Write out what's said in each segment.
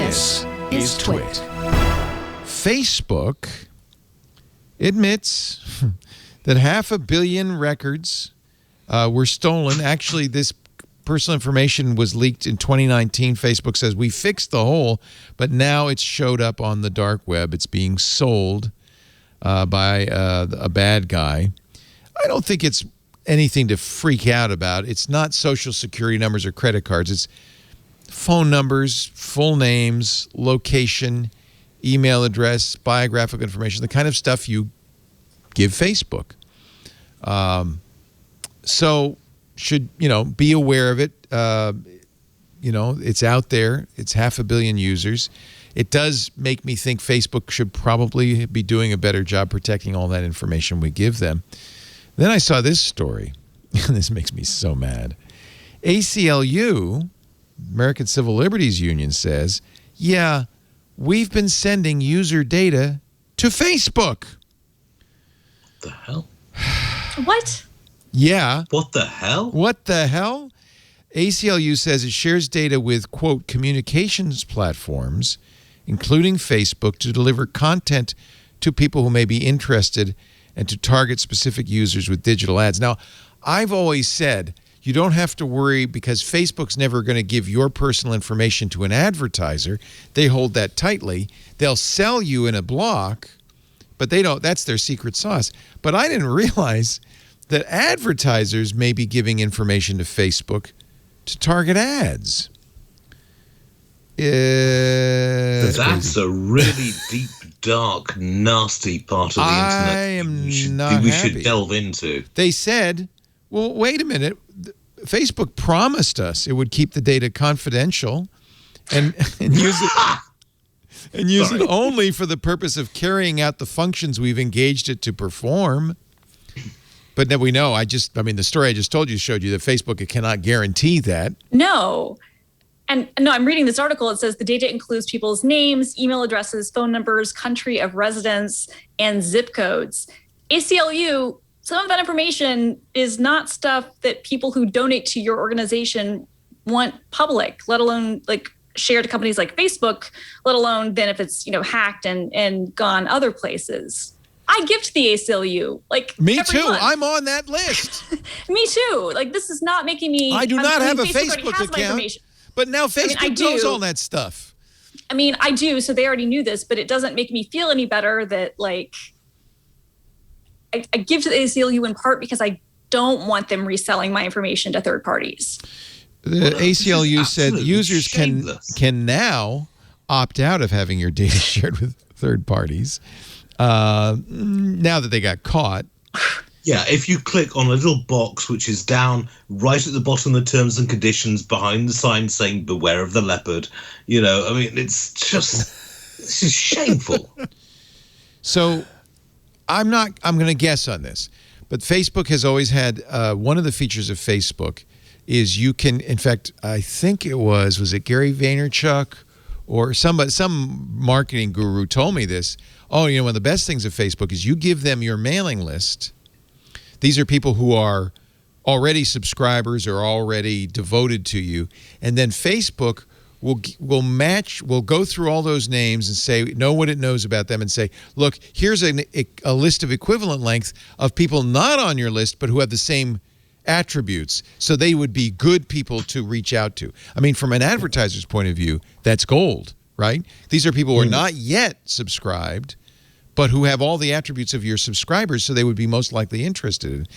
This is TWiT. Facebook admits that 500 million records were stolen. Actually, this personal information was leaked in 2019. Facebook says we fixed the hole, but now it's showed up on the dark web. It's being sold by a bad guy. I don't think it's anything to freak out about. It's not social security numbers or credit cards. It's phone numbers, full names, location, email address, biographical information, the kind of stuff you give Facebook. So should, be aware of it. It's out there. It's 500 million users. It does make me think Facebook should probably be doing a better job protecting all that information we give them. Then I saw this story, and this makes me so mad. ACLU, American Civil Liberties Union, says, yeah, we've been sending user data to Facebook. What the hell? What? Yeah. What the hell? What the hell? ACLU says it shares data with, quote, communications platforms, including Facebook, to deliver content to people who may be interested and to target specific users with digital ads. Now, I've always said you don't have to worry because Facebook's never going to give your personal information to an advertiser. They hold that tightly. They'll sell you in a block, but they don't. That's their secret sauce. But I didn't realize that advertisers may be giving information to Facebook to target ads. That's a really deep, dark, nasty part of the internet. We should delve into. They said, well, wait a minute. Facebook promised us it would keep the data confidential and use it only for the purpose of carrying out the functions we've engaged it to perform. But then we know, the story I just told you showed you that Facebook cannot guarantee that. No. And no, I'm reading this article. It says the data includes people's names, email addresses, phone numbers, country of residence, and zip codes. ACLU, some of that information is not stuff that people who donate to your organization want public, let alone shared to companies like Facebook, let alone then if it's, hacked and gone other places. I give to the ACLU. Me too. Month. I'm on that list. Me too. This is not making me. I do not have a Facebook Facebook account. But now Facebook knows all that stuff. I do. So they already knew this, but it doesn't make me feel any better that I give to the ACLU in part because I don't want them reselling my information to third parties. The ACLU said users can now opt out of having your data shared with third parties. Now that they got caught. Yeah, if you click on a little box which is down right at the bottom of the terms and conditions behind the sign saying beware of the leopard, it's just, this is shameful. So I'm going to guess on this, but Facebook has always had, one of the features of Facebook is you can, in fact, I think was it Gary Vaynerchuk or some marketing guru told me this. Oh, one of the best things of Facebook is you give them your mailing list. These are people who are already subscribers or already devoted to you. And then Facebook will go through all those names and know what it knows about them and say, look, here's a list of equivalent length of people not on your list but who have the same attributes. So they would be good people to reach out to. From an advertiser's point of view, that's gold, right? These are people who are not yet subscribed, but who have all the attributes of your subscribers, so they would be most likely interested.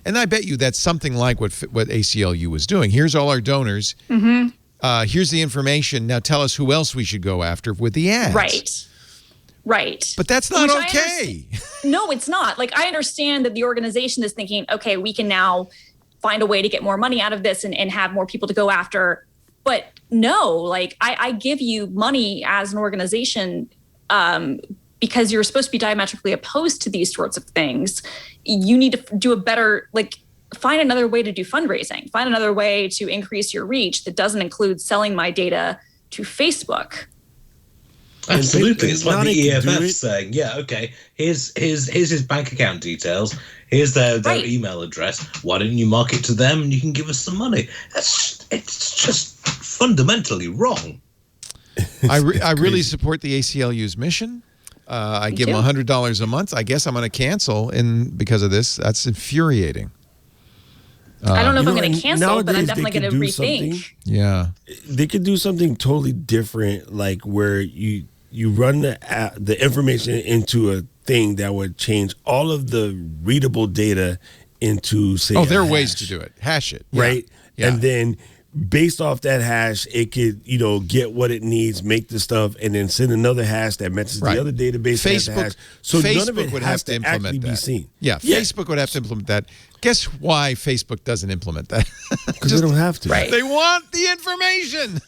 And I bet you that's something like what ACLU was doing. Here's all our donors. Mm-hmm. Here's the information. Now tell us who else we should go after with the ads. Right. But that's not okay. No, it's not. I understand that the organization is thinking, okay, we can now find a way to get more money out of this and have more people to go after. But no, I give you money as an organization because you're supposed to be diametrically opposed to these sorts of things. You need to do a better, find another way to do fundraising. Find another way to increase your reach that doesn't include selling my data to Facebook. Absolutely. It's like the EFF saying, yeah, okay, here's his bank account details. Here's their email address. Why don't you market to them and you can give us some money? It's just fundamentally wrong. I really support the ACLU's mission. I give them $100 a month. I guess I'm going to cancel because of this. That's infuriating. I don't know if I'm going to cancel, but I'm definitely going to rethink. Yeah. They could do something totally different, like where you run the information into a thing that would change all of the readable data into, say, there are ways to do it. Hash it. Right? Yeah. And then based off that hash, it could, get what it needs, make the stuff, and then send another hash that matches the other database. Facebook, so Facebook none of it would has have to implement that. Be seen. Yeah, Facebook would have to implement that. Guess why Facebook doesn't implement that? Because they don't have to. Right. They want the information.